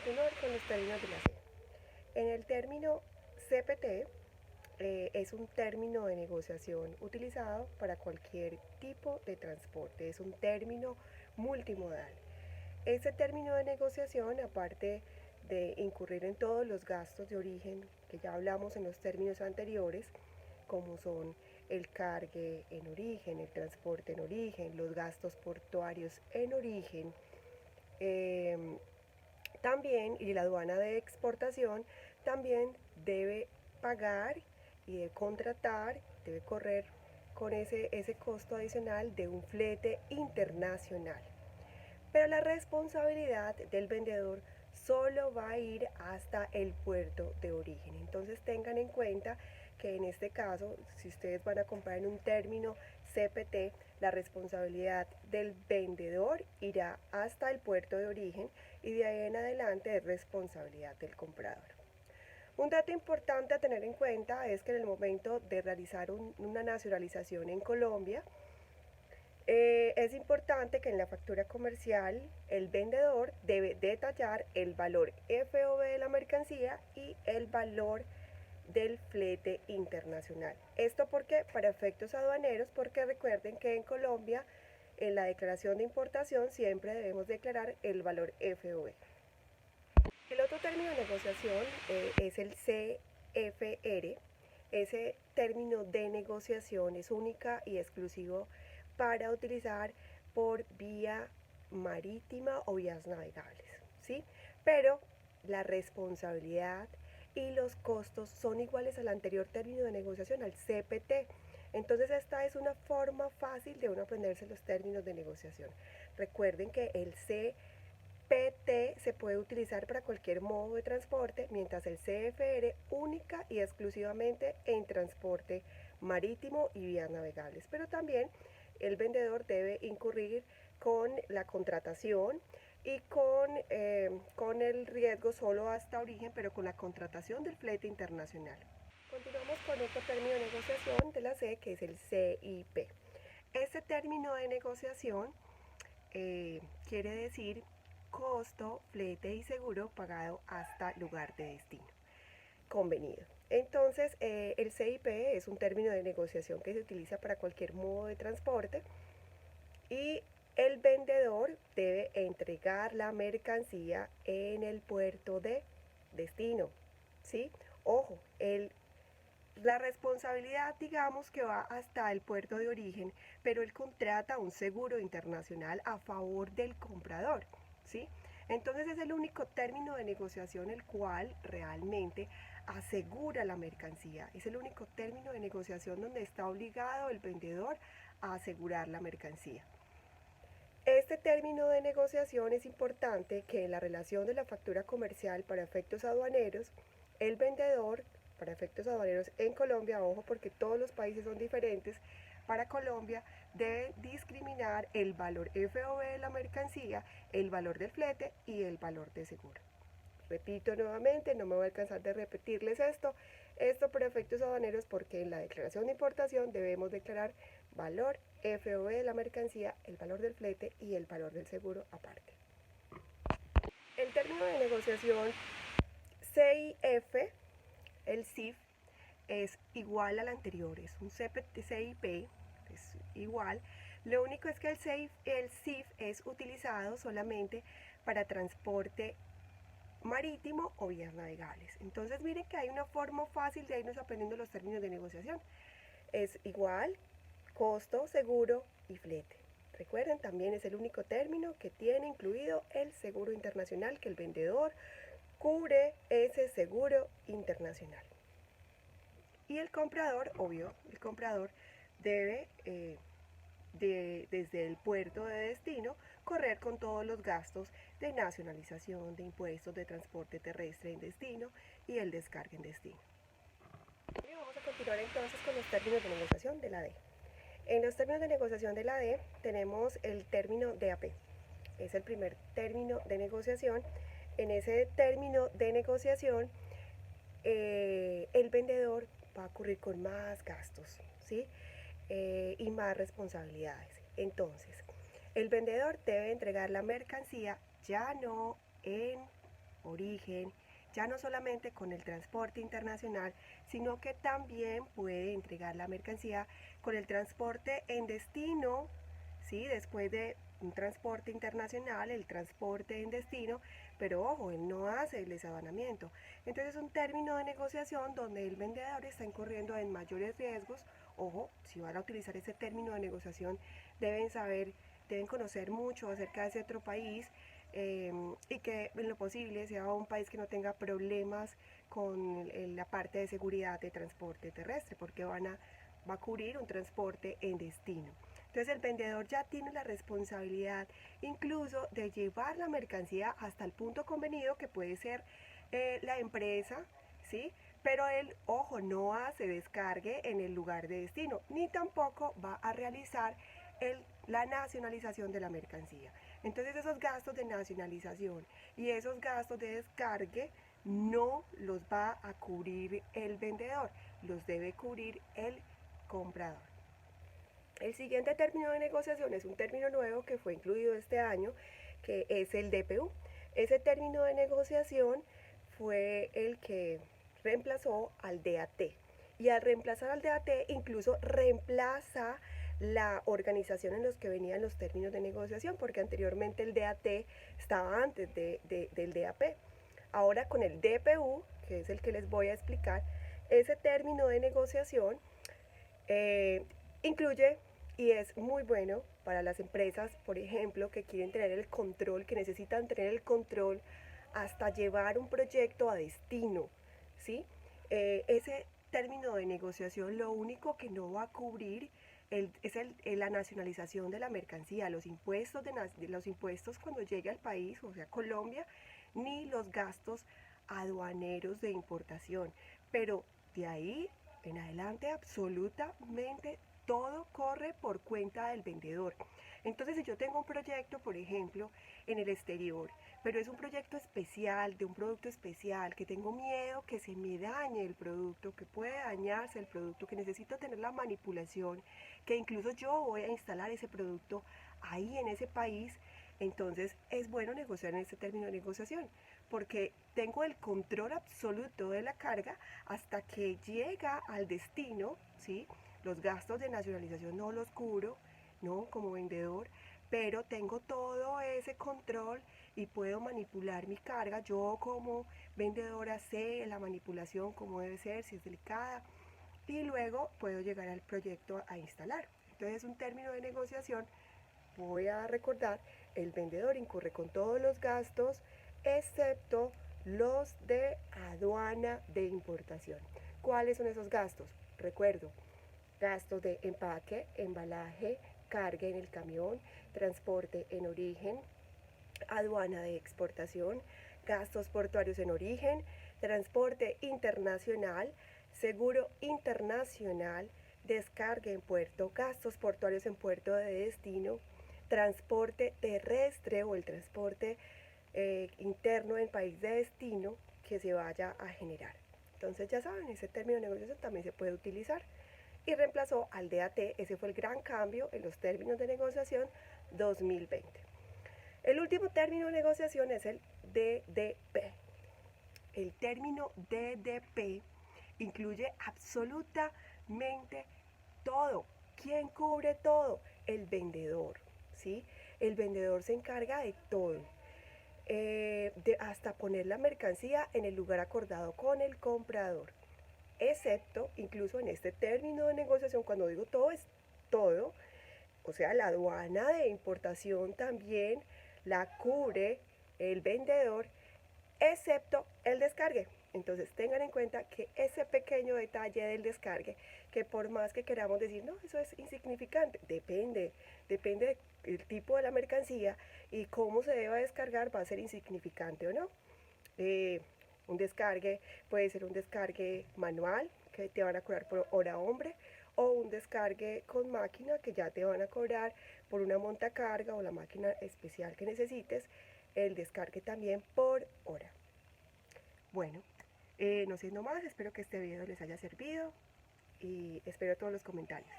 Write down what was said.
continuar con los términos de la C. En el término CPT es un término de negociación utilizado para cualquier tipo de transporte, es un término multimodal. Este término de negociación, aparte de incurrir en todos los gastos de origen que ya hablamos en los términos anteriores, como son el cargue en origen, el transporte en origen, los gastos portuarios en origen, también, y la aduana de exportación, también debe pagar y debe contratar, debe correr con ese costo adicional de un flete internacional. Pero la responsabilidad del vendedor solo va a ir hasta el puerto de origen. Entonces tengan en cuenta que en este caso, si ustedes van a comprar en un término CPT, la responsabilidad del vendedor irá hasta el puerto de origen y de ahí en adelante es responsabilidad del comprador. Un dato importante a tener en cuenta es que en el momento de realizar una nacionalización en Colombia, es importante que en la factura comercial el vendedor debe detallar el valor FOB de la mercancía y el valor del flete internacional. ¿Esto por qué? Para efectos aduaneros, porque recuerden que en Colombia en la declaración de importación siempre debemos declarar el valor FOB. El otro término de negociación es el CFR. Ese término de negociación es única y exclusivo para utilizar por vía marítima o vías navegables, ¿sí? Pero la responsabilidad y los costos son iguales al anterior término de negociación, al CPT. Entonces esta es una forma fácil de uno aprenderse los términos de negociación. Recuerden que el CPT se puede utilizar para cualquier modo de transporte, mientras el CFR única y exclusivamente en transporte marítimo y vías navegables. Pero también el vendedor debe incurrir con la contratación y con el riesgo solo hasta origen, pero con la contratación del flete internacional. Continuamos con otro término de negociación de la C, que es el CIP. Este término de negociación quiere decir costo, flete y seguro pagado hasta lugar de destino convenido. Entonces, el CIP es un término de negociación que se utiliza para cualquier modo de transporte y el vendedor debe entregar la mercancía en el puerto de destino, ¿sí? Ojo, la responsabilidad, digamos que va hasta el puerto de origen, pero él contrata un seguro internacional a favor del comprador, ¿sí? Entonces es el único término de negociación el cual realmente asegura la mercancía. Es el único término de negociación donde está obligado el vendedor a asegurar la mercancía. Este término de negociación es importante que en la relación de la factura comercial para efectos aduaneros, el vendedor, para efectos aduaneros en Colombia, ojo porque todos los países son diferentes, para Colombia debe discriminar el valor FOB de la mercancía, el valor del flete y el valor de seguro. Repito nuevamente, no me voy a alcanzar de repetirles esto por efectos aduaneros porque en la declaración de importación debemos declarar valor FOB de la mercancía, el valor del flete y el valor del seguro aparte. El término de negociación CIF, el CIF, es igual al anterior, es un CIP, es igual. Lo único es que el CIF es utilizado solamente para transporte marítimo o vías navegables. Entonces miren que hay una forma fácil de irnos aprendiendo los términos de negociación. Es igual, costo, seguro y flete. Recuerden, también es el único término que tiene incluido el seguro internacional, que el vendedor cubre ese seguro internacional. Y el comprador, obvio, el comprador debe desde el puerto de destino correr con todos los gastos de nacionalización, de impuestos, de transporte terrestre en destino y el descargue en destino. Y vamos a continuar entonces con los términos de negociación de la D. En los términos de negociación de la D tenemos el término DAP. Es el primer término de negociación. En ese término de negociación el vendedor va a ocurrir con más gastos, ¿sí? Y más responsabilidades. Entonces, el vendedor debe entregar la mercancía ya no en origen, ya no solamente con el transporte internacional, sino que también puede entregar la mercancía con el transporte en destino, ¿sí? Después de un transporte internacional, el transporte en destino, pero ojo, él no hace el desabanamiento. Entonces es un término de negociación donde el vendedor está incurriendo en mayores riesgos. Ojo, si van a utilizar ese término de negociación, deben saber, deben conocer mucho acerca de ese otro país, y que en lo posible sea un país que no tenga problemas con la parte de seguridad de transporte terrestre, porque va a cubrir un transporte en destino. Entonces el vendedor ya tiene la responsabilidad incluso de llevar la mercancía hasta el punto convenido, que puede ser la empresa, ¿sí? Pero él, ojo, no hace descargue en el lugar de destino, ni tampoco va a realizar la nacionalización de la mercancía. Entonces esos gastos de nacionalización y esos gastos de descargue no los va a cubrir el vendedor, los debe cubrir el comprador. El siguiente término de negociación es un término nuevo que fue incluido este año, que es el DPU. Ese término de negociación fue el que reemplazó al DAT. Y al reemplazar al DAT, incluso reemplaza la organización en los que venían los términos de negociación, porque anteriormente el DAT estaba antes del DAP. Ahora con el DPU, que es el que les voy a explicar, ese término de negociación incluye, y es muy bueno para las empresas, por ejemplo, que quieren tener el control, que necesitan tener el control hasta llevar un proyecto a destino, ¿sí? Ese término de negociación lo único que no va a cubrir es la nacionalización de la mercancía, los impuestos, los impuestos cuando llegue al país, o sea, Colombia, ni los gastos aduaneros de importación. Pero de ahí en adelante absolutamente todo corre por cuenta del vendedor. Entonces, si yo tengo un proyecto, por ejemplo, en el exterior, pero es un proyecto especial, de un producto especial, que tengo miedo que se me dañe el producto, que puede dañarse el producto, que necesito tener la manipulación, que incluso yo voy a instalar ese producto ahí en ese país, entonces es bueno negociar en este término de negociación, porque tengo el control absoluto de la carga hasta que llega al destino, ¿sí? Los gastos de nacionalización no los cubro, ¿no? Como vendedor, pero tengo todo ese control y puedo manipular mi carga. Yo como vendedora sé la manipulación, cómo debe ser, si es delicada, y luego puedo llegar al proyecto a instalar. Entonces es un término de negociación. Voy a recordar, el vendedor incurre con todos los gastos, excepto los de aduana de importación. ¿Cuáles son esos gastos? Recuerdo, gastos de empaque, embalaje, carga en el camión, transporte en origen, aduana de exportación, gastos portuarios en origen, transporte internacional, seguro internacional, descarga en puerto, gastos portuarios en puerto de destino, transporte terrestre o el transporte interno en país de destino que se vaya a generar. Entonces ya saben, ese término de negociación también se puede utilizar. Y reemplazó al DAT, ese fue el gran cambio en los términos de negociación 2020. El último término de negociación es el DDP. El término DDP incluye absolutamente todo. ¿Quién cubre todo? El vendedor, ¿sí? El vendedor se encarga de todo. Hasta poner la mercancía en el lugar acordado con el comprador. Excepto, incluso en este término de negociación, cuando digo todo es todo, o sea, la aduana de importación también la cubre el vendedor, excepto el descargue. Entonces tengan en cuenta que ese pequeño detalle del descargue, que por más que queramos decir, no, eso es insignificante, depende del tipo de la mercancía y cómo se deba descargar, va a ser insignificante o no. Un descargue puede ser un descargue manual, que te van a cobrar por hora hombre, o un descargue con máquina, que ya te van a cobrar por una montacarga o la máquina especial que necesites, el descargue también por hora. Bueno, no siendo más, espero que este video les haya servido y espero todos los comentarios.